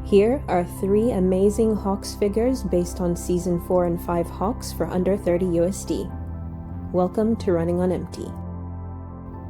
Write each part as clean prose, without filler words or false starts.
Here are 3 amazing Hawks figures based on Season 4 and 5 Hawks for under 30 USD. Welcome to Running on Empty.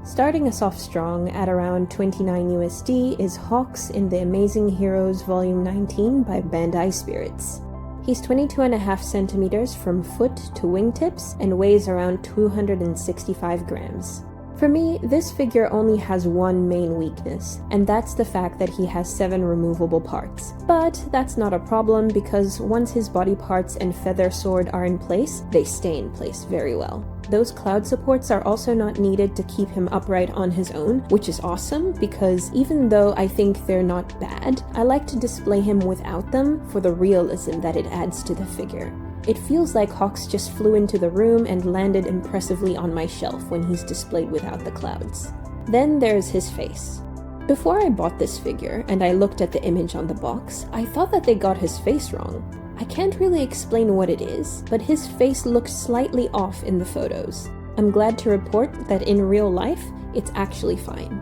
Starting us off strong at around 29 USD is Hawks in the Amazing Heroes Volume 19 by Bandai Spirits. He's 22.5 centimeters from foot to wingtips and weighs around 265 grams. For me, this figure only has one main weakness, and that's the fact that he has 7 removable parts. But that's not a problem because once his body parts and feather sword are in place, they stay in place very well. Those cloud supports are also not needed to keep him upright on his own, which is awesome because even though I think they're not bad, I like to display him without them for the realism that it adds to the figure. It feels like Hawks just flew into the room and landed impressively on my shelf when he's displayed without the clouds. Then there's his face. Before I bought this figure and I looked at the image on the box, I thought that they got his face wrong. I can't really explain what it is, but his face looks slightly off in the photos. I'm glad to report that in real life, it's actually fine.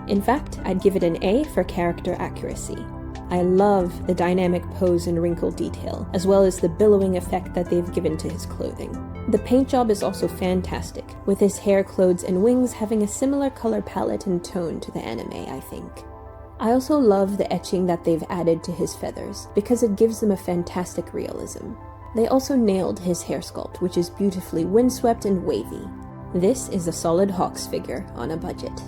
In fact, I'd give it an A for character accuracy. I love the dynamic pose and wrinkle detail, as well as the billowing effect that they've given to his clothing. The paint job is also fantastic, with his hair, clothes, and wings having a similar color palette and tone to the anime, I think. I also love the etching that they've added to his feathers, because it gives them a fantastic realism. They also nailed his hair sculpt, which is beautifully windswept and wavy. This is a solid Hawks figure on a budget.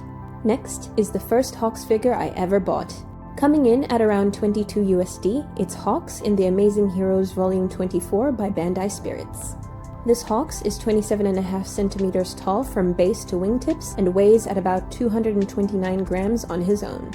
Next is the first Hawks figure I ever bought. Coming in at around 22 USD, it's Hawks in the Amazing Heroes Volume 24 by Bandai Spirits. This Hawks is 27.5 centimeters tall from base to wingtips and weighs at about 229 grams on his own.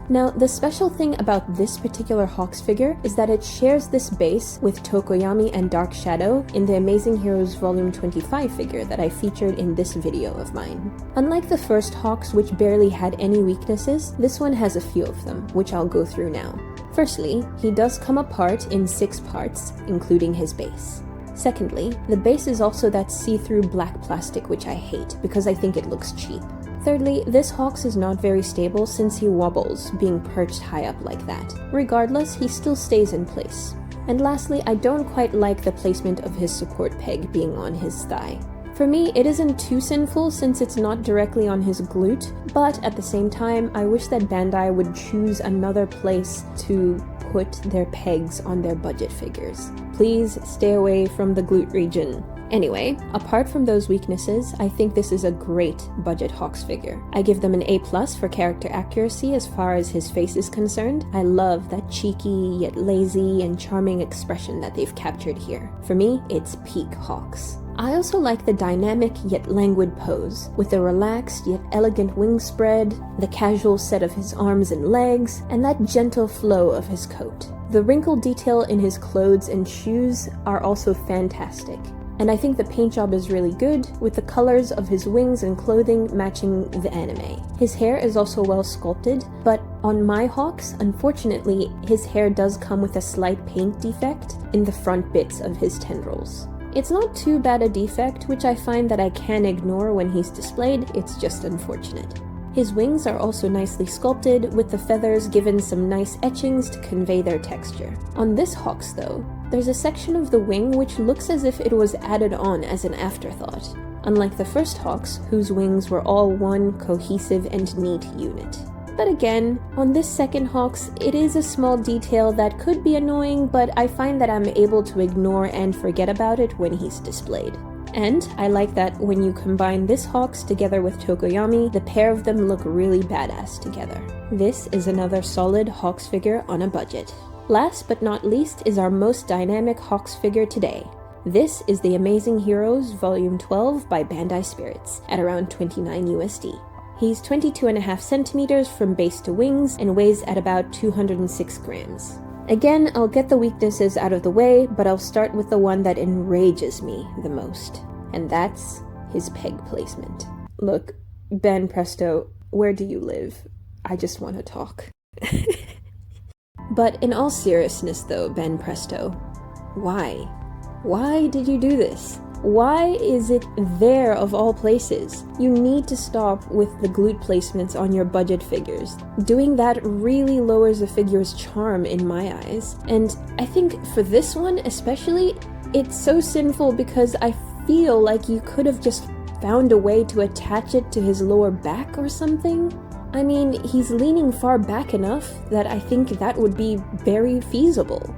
Now, the special thing about this particular Hawks figure is that it shares this base with Tokoyami and Dark Shadow in the Amazing Heroes Volume 25 figure that I featured in this video of mine. Unlike the first Hawks, which barely had any weaknesses, this one has a few of them, which I'll go through now. Firstly, he does come apart in 6 parts, including his base. Secondly, the base is also that see-through black plastic which I hate because I think it looks cheap. Thirdly, this Hawks is not very stable since he wobbles, being perched high up like that. Regardless, he still stays in place. And lastly, I don't quite like the placement of his support peg being on his thigh. For me, it isn't too sinful since it's not directly on his glute, but at the same time, I wish that Bandai would choose another place to put their pegs on their budget figures. Please stay away from the glute region. Anyway, apart from those weaknesses, I think this is a great budget Hawks figure. I give them an A+ for character accuracy as far as his face is concerned. I love that cheeky yet lazy and charming expression that they've captured here. For me, it's peak Hawks. I also like the dynamic yet languid pose, with the relaxed yet elegant wing spread, the casual set of his arms and legs, and that gentle flow of his coat. The wrinkle detail in his clothes and shoes are also fantastic. And I think the paint job is really good, with the colors of his wings and clothing matching the anime. His hair is also well sculpted, but on my Hawks, unfortunately, his hair does come with a slight paint defect in the front bits of his tendrils. It's not too bad a defect, which I find that I can ignore when he's displayed, it's just unfortunate. His wings are also nicely sculpted, with the feathers given some nice etchings to convey their texture. On this Hawks though, there's a section of the wing which looks as if it was added on as an afterthought, unlike the first Hawks, whose wings were all one cohesive and neat unit. But again, on this second Hawks, it is a small detail that could be annoying, but I find that I'm able to ignore and forget about it when he's displayed. And I like that when you combine this Hawks together with Tokoyami, the pair of them look really badass together. This is another solid Hawks figure on a budget. Last but not least is our most dynamic Hawks figure today. This is the Amazing Heroes Volume 12 by Bandai Spirits at around 29 USD. He's 22.5 centimeters from base to wings and weighs at about 206 grams. Again, I'll get the weaknesses out of the way, but I'll start with the one that enrages me the most, and that's his peg placement. Look, Ben Presto, where do you live? I just want to talk. But in all seriousness though, Ben Presto, why? Why did you do this? Why is it there of all places? You need to stop with the glute placements on your budget figures. Doing that really lowers a figure's charm in my eyes. And I think for this one especially, it's so sinful because I feel like you could have just found a way to attach it to his lower back or something. I mean, he's leaning far back enough that I think that would be very feasible.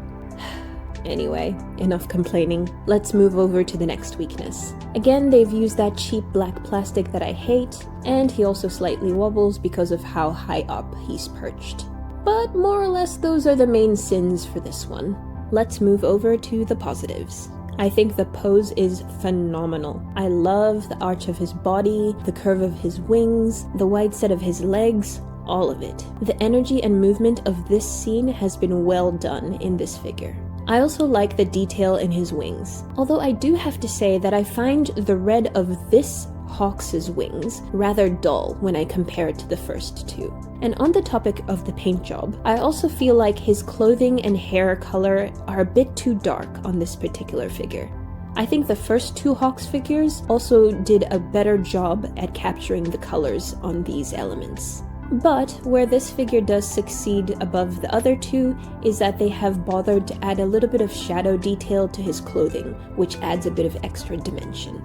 Anyway, enough complaining. Let's move over to the next weakness. Again, they've used that cheap black plastic that I hate, and he also slightly wobbles because of how high up he's perched. But more or less those are the main sins for this one. Let's move over to the positives. I think the pose is phenomenal. I love the arch of his body, the curve of his wings, the wide set of his legs, all of it. The energy and movement of this scene has been well done in this figure. I also like the detail in his wings, although I do have to say that I find the red of this Hawks' wings rather dull when I compare it to the first two. And on the topic of the paint job, I also feel like his clothing and hair color are a bit too dark on this particular figure. I think the first two Hawks figures also did a better job at capturing the colors on these elements. But where this figure does succeed above the other two is that they have bothered to add a little bit of shadow detail to his clothing, which adds a bit of extra dimension.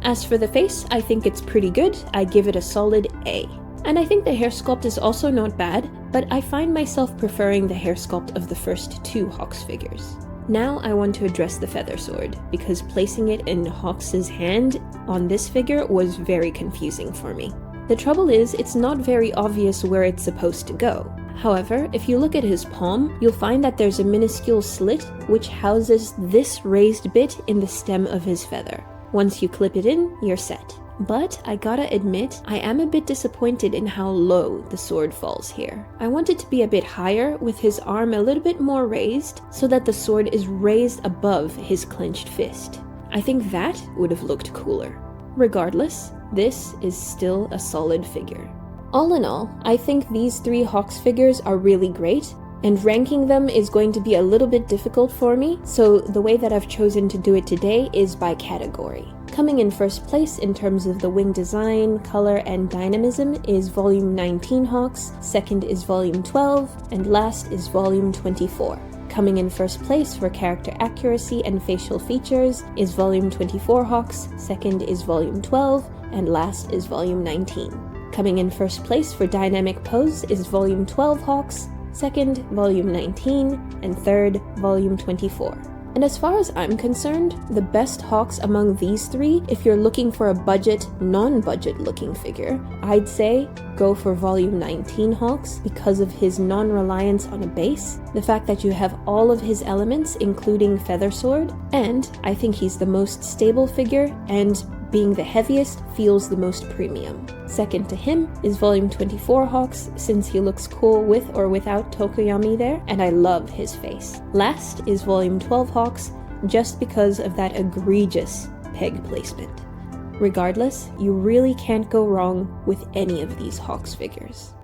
As for the face, I think it's pretty good. I give it a solid A. And I think the hair sculpt is also not bad, but I find myself preferring the hair sculpt of the first two Hawks figures. Now I want to address the feather sword, because placing it in Hawks' hand on this figure was very confusing for me. The trouble is, it's not very obvious where it's supposed to go. However, if you look at his palm, you'll find that there's a minuscule slit which houses this raised bit in the stem of his feather. Once you clip it in, you're set. But I gotta admit, I am a bit disappointed in how low the sword falls here. I want it to be a bit higher, with his arm a little bit more raised, so that the sword is raised above his clenched fist. I think that would have looked cooler. Regardless, this is still a solid figure. All in all, I think these three Hawks figures are really great, and ranking them is going to be a little bit difficult for me, so the way that I've chosen to do it today is by category. Coming in first place in terms of the wing design, color, and dynamism is Volume 19 Hawks, second is Volume 12, and last is Volume 24. Coming in first place for character accuracy and facial features is Volume 24 Hawks, second is Volume 12, and last is Volume 19. Coming in first place for dynamic pose is Volume 12 Hawks, second, Volume 19, and third, Volume 24. And as far as I'm concerned, the best Hawks among these three, if you're looking for a budget, non-budget looking figure, I'd say go for Volume 19 Hawks because of his non-reliance on a base, the fact that you have all of his elements including Feather Sword, and I think he's the most stable figure, and being the heaviest feels the most premium. Second to him is Volume 24 Hawks, since he looks cool with or without Tokoyami there, and I love his face. Last is Volume 12 Hawks, just because of that egregious peg placement. Regardless, you really can't go wrong with any of these Hawks figures.